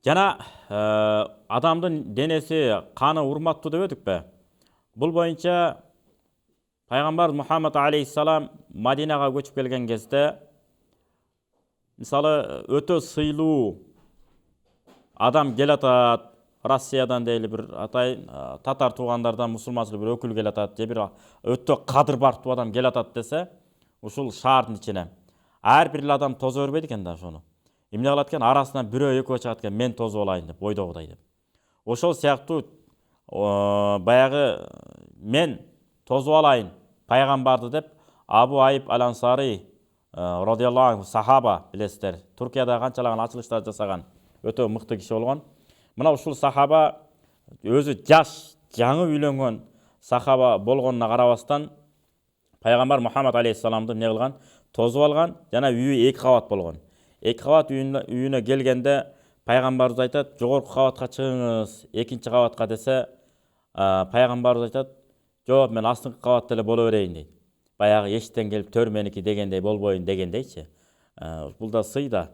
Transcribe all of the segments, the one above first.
Жана адамдын денеси каны урматтуу деп өтүк бе? Бул боюнча пайгамбар Мухаммад алейхиссалам Мадинага көчүп келген кезде мисалы өтө сыйлуу адам келатат, Россиядан дейли бир атайын татар туугандардан мусулманчылык бир өкүл келатат, же бир өтө кадыр бартуу адам келатат десе, ушул шаардын ичине ар бир адам тозо бербейт экен да ошону. Эмне кылат экен, арасынан бирөө экөө чыгат экен, мен тозуп алайын деп, бойдогудай деп. Ошол сыяктуу баягы мен тозуп алайын пайгамбарды деп Абу Айып Аль-Ансари радиаллаху анху сахаба билесиздер. Туркияда канчалаган ачылыштар жасаган өтө мыкты киши болгон. Мына ушул сахаба өзү жаш, жаңы үйлөнгөн сахаба болгонуна карабастан пайгамбар Мухаммад алейхиссаламды эмне кылган? Тозуп алган, жана үйү 2 кабат болгон. 2 кабат үйүнө келгенде пайгамбарыбыз айтат, жогорку кабатка чыгыңыз, 2-нчи кабатка десе, пайгамбарыбыз айтат, жок, мен астыңкы кабатта эле боло берейин дейт. Баягы эчтен келип төр меники дегендей болбойн дегендейчи. Бул да сый да.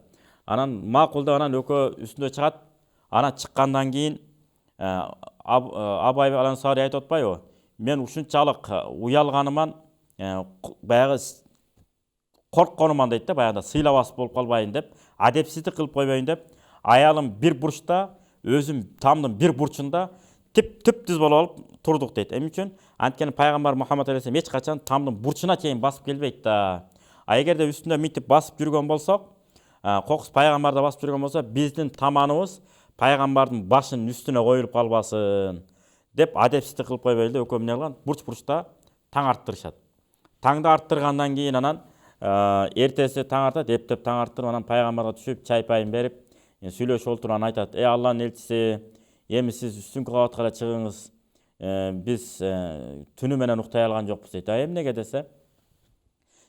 Анан макул деп анан экөө үстүнө чыгат. Анан чыккандан кийин Абу Айып Аль-Ансари айтып атпайбы? Мен ушунчалык уялганыман, баягы коркконуман дейт да, баягы сыйлабас болуп калбайын деп, адепсиздик кылып койбойн деп, аялым бир бурчта, өзүм тамдын бир бурчунда түп-түз болуп алып турдук дейт. Эмне үчүн? Анткени пайгамбар Мухаммад алейхиссалам эч качан тамдын бурчуна чейин басып келбейт да. Эгерде үстүнө мынтип басып жүргөн болсок, кокус пайгамбарда басып жүргөн болсо, биздин таманыбыз пайгамбардын башынын үстүнө коюлуп калбасын деп адепсиздик кылып койбойлу деп экөө эмне кылган? Бурч-бурчта таң арттырышат. Таңды арттыргандан кийин анан эртеси таң артат, эптеп таң арттырып, анан пайгамбарга түшүп, чай пайын берип, сүйлөшүп отуруп анан айтат: "Эй Алланын элчиси, эми сиз үстүнкү кабатка эле чыгыңыз. Биз түнү менен уктай алган жокпуз" дейт. Эмнеге десе,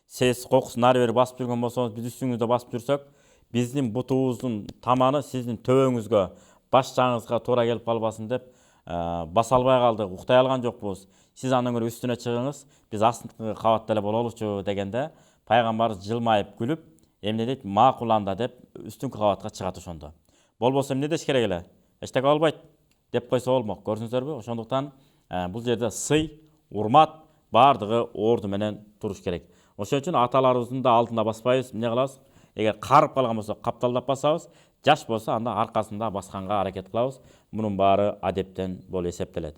сиз кокус нары бери басып жүргөн болсоңуз, биз үстүңүздө басып жүрсөк, биздин бутубуздун таманы сиздин төбөңүзгө, баш жаңыңызга туура келип калбасын деп, баса албай калдык, уктай алган жокпуз. Сиз андан көрө үстүнө чыгыңыз, биз астыңкы кабатта эле бололучу дегенде, пайгамбар жылмайып күлүп, эмне дейт? Макул анда деп үстүнкү кабатка чыгат ошондо. Болбосо эмне деш керек эле? Эчтеке болбойт деп койсо болмок. Көрдүңүздөрбү? Ошондуктан бул жерде сый, урмат бардыгы орду менен туруш керек. Ошон үчүн аталарыбыздын да алдында баспайбыз. Эмне кылабыз? Эгер карып калган болсо капталдап басабыз, жаш болсо анда аркасында басканга аракет кылабыз. Мунун баары адептен болуп эсептелет.